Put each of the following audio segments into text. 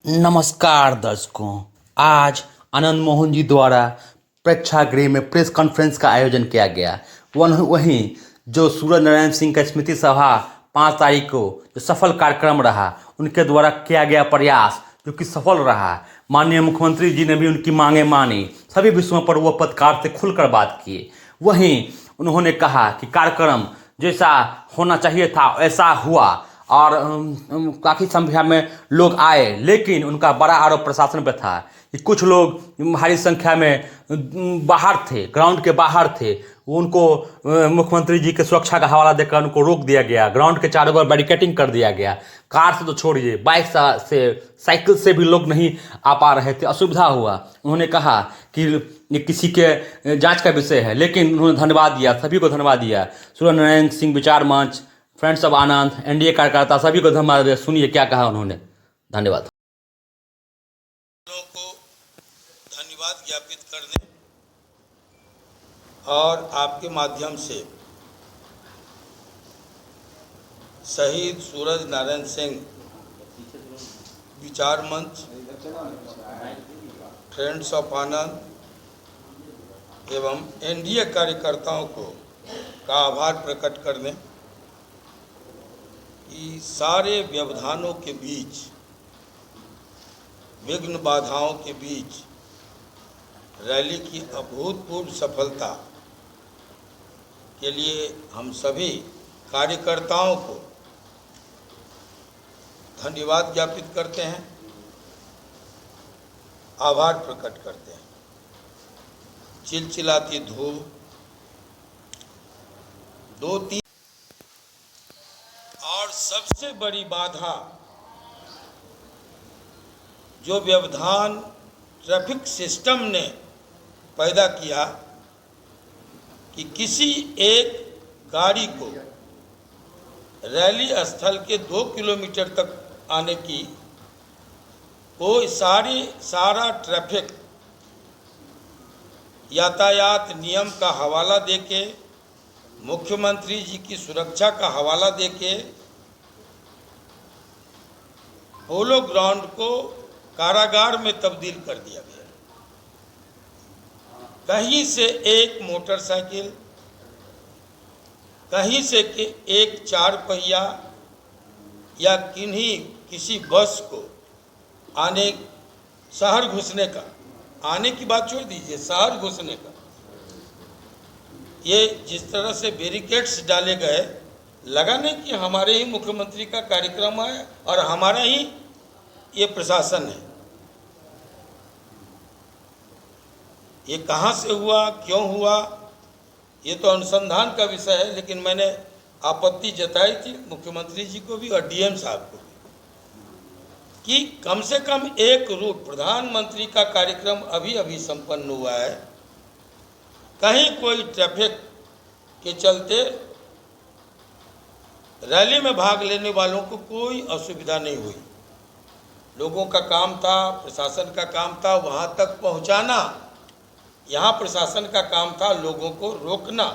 नमस्कार दर्शकों। आज आनंद मोहन जी द्वारा प्रेक्षागृह में प्रेस कॉन्फ्रेंस का आयोजन किया गया। वहीं जो सूरज नारायण सिंह का स्मृति सभा 5 तारीख को जो सफल कार्यक्रम रहा, उनके द्वारा किया गया प्रयास जो कि सफल रहा। माननीय मुख्यमंत्री जी ने भी उनकी मांगें मानी, सभी विषयों पर वो पत्रकार से खुलकर बात किए। वहीं उन्होंने कहा कि कार्यक्रम जैसा होना चाहिए था ऐसा हुआ और काफ़ी संख्या में लोग आए, लेकिन उनका बड़ा आरोप प्रशासन पर था कि कुछ लोग भारी संख्या में बाहर थे, ग्राउंड के बाहर थे। उनको मुख्यमंत्री जी के सुरक्षा का हवाला देकर उनको रोक दिया गया, ग्राउंड के चारों ओर बैरिकेडिंग कर दिया गया। कार से तो छोड़िए, बाइक से, साइकिल से भी लोग नहीं आ पा रहे थे, असुविधा हुआ। उन्होंने कहा कि ये किसी के जांच का विषय है, लेकिन उन्होंने धन्यवाद दिया, सभी को धन्यवाद दिया। सूरज नारायण सिंह विचार मंच, फ्रेंड्स ऑफ आनंद, एनडीए कार्यकर्ता, सभी को धन्यवाद। सुनिए क्या कहा उन्होंने। धन्यवाद। को धन्यवाद ज्ञापित करने और आपके माध्यम से शहीद सूरज नारायण सिंह विचार मंच, फ्रेंड्स ऑफ आनंद एवं एनडीए कार्यकर्ताओं को का आभार प्रकट करने कि सारे व्यवधानों के बीच, विघ्न बाधाओं के बीच रैली की अभूतपूर्व सफलता के लिए हम सभी कार्यकर्ताओं को धन्यवाद ज्ञापित करते हैं, आभार प्रकट करते हैं। चिलचिलाती धूप, 2-3 और सबसे बड़ी बाधा जो व्यवधान ट्रैफिक सिस्टम ने पैदा किया कि किसी एक गाड़ी को रैली स्थल के 2 किलोमीटर तक आने की कोई सारा ट्रैफिक यातायात नियम का हवाला देके, मुख्यमंत्री जी की सुरक्षा का हवाला देके पोलो ग्राउंड को कारागार में तब्दील कर दिया गया। कहीं से एक मोटरसाइकिल, कहीं से एक 4 पहिया या किसी बस को आने, शहर घुसने का, आने की बात छोड़ दीजिए, शहर घुसने का, ये जिस तरह से बैरिकेड्स डाले गए, लगा नहीं कि हमारे ही मुख्यमंत्री का कार्यक्रम है और हमारा ही ये प्रशासन है। ये कहाँ से हुआ, क्यों हुआ, ये तो अनुसंधान का विषय है, लेकिन मैंने आपत्ति जताई थी मुख्यमंत्री जी को भी और डीएम साहब को भी कि कम से कम एक रूट, प्रधानमंत्री का कार्यक्रम अभी अभी संपन्न हुआ है, कहीं कोई ट्रैफिक के चलते रैली में भाग लेने वालों को कोई असुविधा नहीं हुई। लोगों का काम था, प्रशासन का काम था वहाँ तक पहुँचाना, यहाँ प्रशासन का काम था लोगों को रोकना।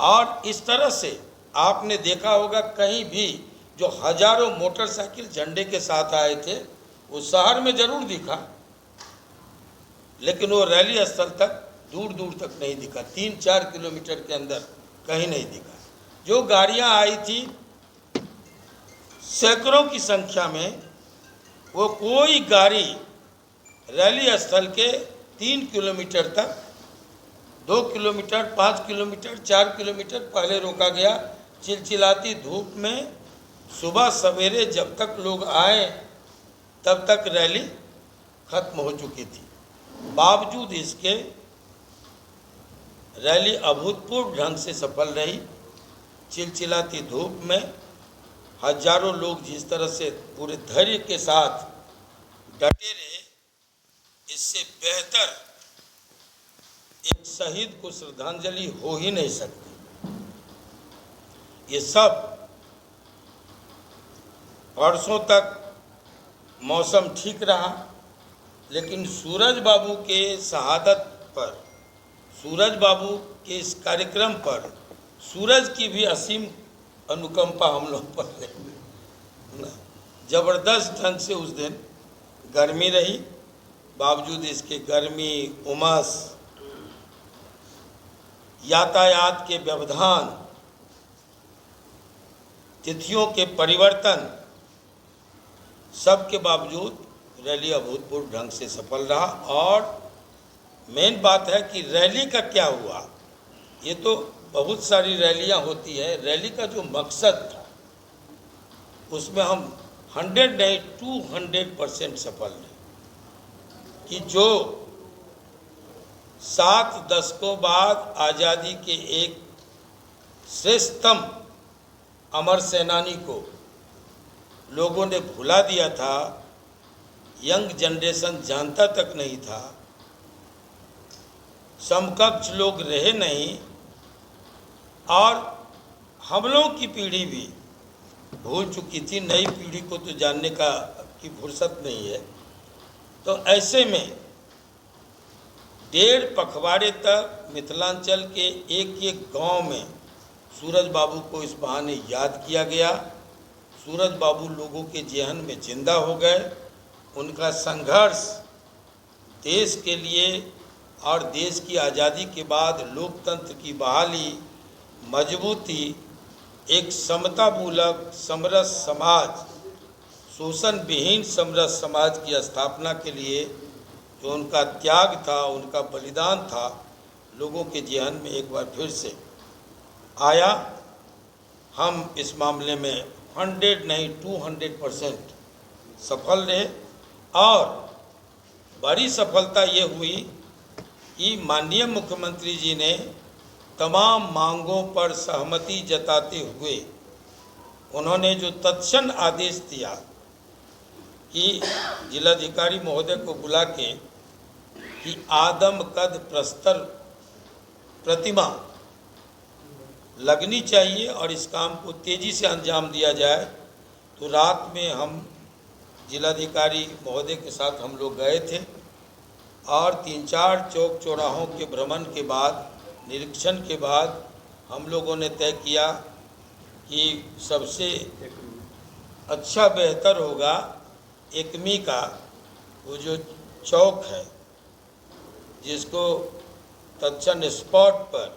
और इस तरह से आपने देखा होगा कहीं भी जो हजारों मोटरसाइकिल झंडे के साथ आए थे, वो शहर में जरूर दिखा, लेकिन वो रैली स्थल तक दूर दूर तक नहीं दिखा, 3-4 किलोमीटर के अंदर कहीं नहीं दिखा। जो गाड़ियां आई थी सैकड़ों की संख्या में, वो कोई गाड़ी रैली स्थल के 3 किलोमीटर तक, 2 किलोमीटर, 5 किलोमीटर, 4 किलोमीटर पहले रोका गया। चिलचिलाती धूप में सुबह सवेरे जब तक लोग आए तब तक रैली खत्म हो चुकी थी। बावजूद इसके रैली अभूतपूर्व ढंग से सफल रही। चिलचिलाती धूप में हजारों लोग जिस तरह से पूरे धैर्य के साथ डटे रहे, इससे बेहतर एक शहीद को श्रद्धांजलि हो ही नहीं सकती। ये सब परसों तक मौसम ठीक रहा, लेकिन सूरज बाबू के शहादत पर, सूरज बाबू के इस कार्यक्रम पर सूरज की भी असीम अनुकंपा हम लोग पर है। ज़बरदस्त ढंग से उस दिन गर्मी रही। बावजूद इसके गर्मी, उमस, यातायात के व्यवधान, तिथियों के परिवर्तन, सब के बावजूद रैली अभूतपूर्व ढंग से सफल रहा। और मेन बात है कि रैली का क्या हुआ। ये तो बहुत सारी रैलियां होती है, रैली का जो मकसद था उसमें हम 100 नहीं 200% सफल रहे कि जो 7 दशकों बाद आज़ादी के एक श्रेष्ठतम अमर सेनानी को लोगों ने भुला दिया था, यंग जनरेशन जानता तक नहीं था, समकक्ष लोग रहे नहीं, और हम लोगों की पीढ़ी भी भूल चुकी थी। नई पीढ़ी को तो जानने की फुर्सत नहीं है। तो ऐसे में 1.5 पखवाड़े तक मिथिलांचल के एक एक गांव में सूरज बाबू को इस बहाने याद किया गया। सूरज बाबू लोगों के जेहन में जिंदा हो गए। उनका संघर्ष देश के लिए और देश की आज़ादी के बाद लोकतंत्र की बहाली, मजबूती, एक समतामूलक समरस समाज, शोषण विहीन समरस समाज की स्थापना के लिए जो उनका त्याग था, उनका बलिदान था, लोगों के जेहन में एक बार फिर से आया। हम इस मामले में 100 नहीं 200% सफल रहे। और बड़ी सफलता ये हुई कि माननीय मुख्यमंत्री जी ने तमाम मांगों पर सहमति जताते हुए उन्होंने जो तत्क्षण आदेश दिया कि जिलाधिकारी महोदय को बुला के कि आदम कद प्रस्तर प्रतिमा लगनी चाहिए और इस काम को तेज़ी से अंजाम दिया जाए। तो रात में हम जिलाधिकारी महोदय के साथ हम लोग गए थे और 3-4 चौक चौराहों के भ्रमण के बाद, निरीक्षण के बाद हम लोगों ने तय किया कि सबसे अच्छा बेहतर होगा एकमी का वो जो चौक है, जिसको तत्क्षण स्पॉट पर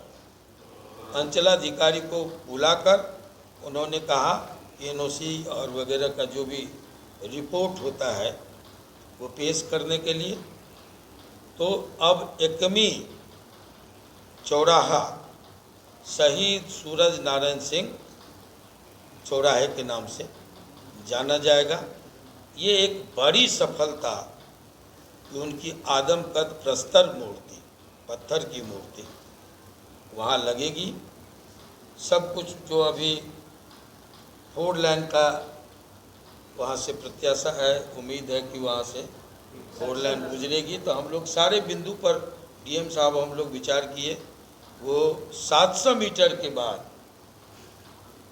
अंचलाधिकारी को बुलाकर उन्होंने कहा कि NOC और वगैरह का जो भी रिपोर्ट होता है वो पेश करने के लिए। तो अब एकमी चौराहा शहीद सूरज नारायण सिंह चौराहे के नाम से जाना जाएगा। ये एक बड़ी सफलता कि उनकी आदमकद प्रस्तर मूर्ति, पत्थर की मूर्ति वहाँ लगेगी। सब कुछ जो अभी 4 लाइन का वहाँ से प्रत्याशा है, उम्मीद है कि वहाँ से 4 लाइन गुजरेगी। तो हम लोग सारे बिंदु पर DM साहब हम लोग विचार किए। वो 700 मीटर के बाद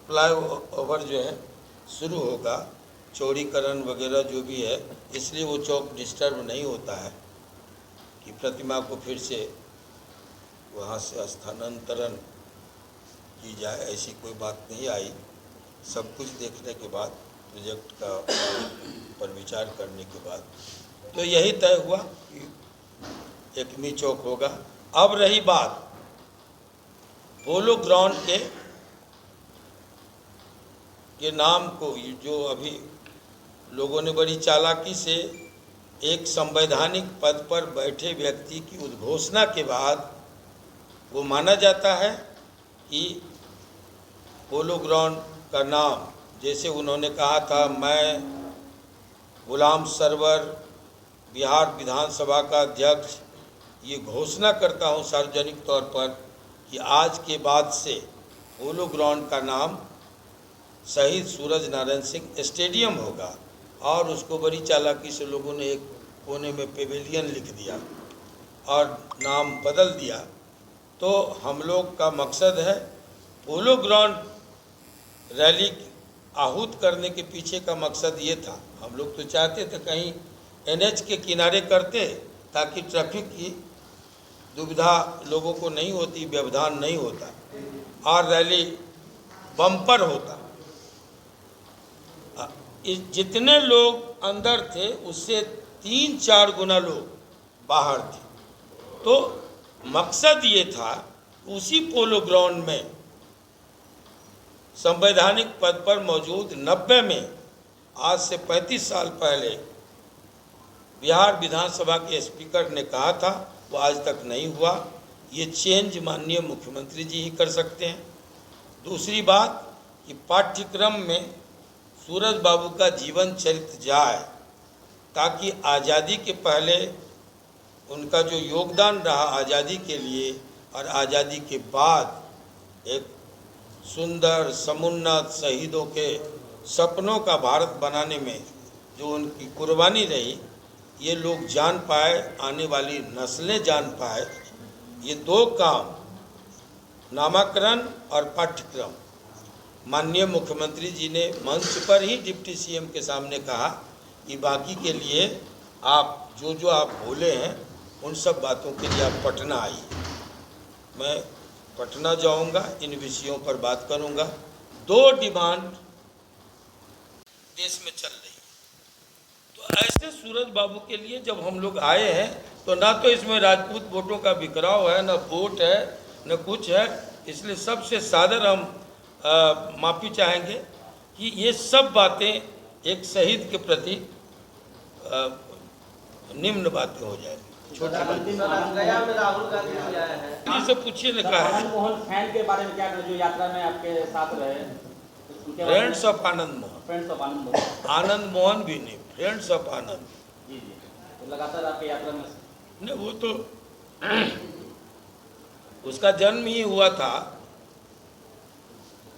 फ्लाईओवर जो है शुरू होगा, चौड़ीकरण वगैरह जो भी है, इसलिए वो चौक डिस्टर्ब नहीं होता है कि प्रतिमा को फिर से वहाँ से स्थानांतरण की जाए, ऐसी कोई बात नहीं आई। सब कुछ देखने के बाद, प्रोजेक्ट का पर विचार करने के बाद तो यही तय हुआ कि एकमी चौक होगा। अब रही बात पोलो ग्राउंड के नाम को, जो अभी लोगों ने बड़ी चालाकी से एक संवैधानिक पद पर बैठे व्यक्ति की उद्घोषणा के बाद वो माना जाता है कि पोलो ग्राउंड का नाम, जैसे उन्होंने कहा था, मैं गुलाम सरवर बिहार विधानसभा का अध्यक्ष ये घोषणा करता हूं सार्वजनिक तौर पर कि आज के बाद से पोलो ग्राउंड का नाम शहीद सूरज नारायण सिंह स्टेडियम होगा। और उसको बड़ी चालाकी से लोगों ने एक कोने में पेवेलियन लिख दिया और नाम बदल दिया। तो हम लोग का मकसद है पोलो ग्राउंड रैली आहूत करने के पीछे का मकसद ये था, हम लोग तो चाहते थे कहीं NH के किनारे करते ताकि ट्रैफिक की दुविधा लोगों को नहीं होती, व्यवधान नहीं होता और रैली बम्पर होता। जितने लोग अंदर थे उससे 3-4 गुना लोग बाहर थे। तो मकसद ये था, उसी पोलो ग्राउंड में संवैधानिक पद पर मौजूद 90 में, आज से 35 साल पहले बिहार विधानसभा के स्पीकर ने कहा था, वो आज तक नहीं हुआ। ये चेंज माननीय मुख्यमंत्री जी ही कर सकते हैं। दूसरी बात कि पाठ्यक्रम में सूरज बाबू का जीवन चरित्र जाए, ताकि आज़ादी के पहले उनका जो योगदान रहा आज़ादी के लिए और आज़ादी के बाद एक सुंदर समुन्नत शहीदों के सपनों का भारत बनाने में जो उनकी कुर्बानी रही, ये लोग जान पाए, आने वाली नस्लें जान पाए। ये दो काम, नामाकरण और पाठ्यक्रम, माननीय मुख्यमंत्री जी ने मंच पर ही डिप्टी सीएम के सामने कहा कि बाकी के लिए आप जो आप बोले हैं उन सब बातों के लिए आप पटना आइए। मैं पटना जाऊंगा, इन विषयों पर बात करूंगा। 2 डिमांड देश में चल रही है। तो ऐसे सूरज बाबू के लिए जब हम लोग आए हैं, तो ना तो इसमें राजपूत वोटों का बिखराव है, ना वोट है, न कुछ है। इसलिए सबसे सादर हम माफ़ी चाहेंगे कि ये सब बातें एक शहीद के प्रति निम्न बातें हो जाएगी। गया में राहुल गांधी भी आया है, से पूछिए ने कहा है। आनंद मोहन फैन के बारे में क्या करें, जो यात्रा में आपके साथ रहे? Friends of Anand Mohan, friends of Anand Mohan, Anand Mohan भी नहीं, फ्रेंड्स ऑफ आनंद। जी जी, तो लगातार आपकी यात्रा में नहीं, वो तो उसका जन्म ही हुआ था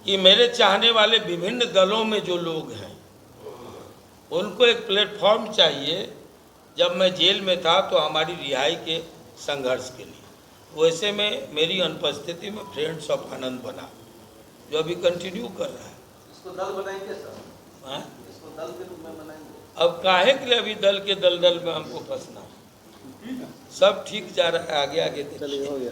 कि मेरे चाहने वाले विभिन्न दलों में जो लोग हैं उनको एक प्लेटफॉर्म चाहिए। जब मैं जेल में था तो हमारी रिहाई के संघर्ष के लिए, वैसे में मेरी अनुपस्थिति में फ्रेंड्स ऑफ आनंद बना, जो अभी कंटिन्यू कर रहा है। इसको दल बनाएंगे सर? हाँ? इसको दल के रूप में बनाएंगे? अब काहे के लिए अभी दल के दल में हमको फंसना है? सब ठीक जा रहा है, आगे आगे देखिए। हो गया।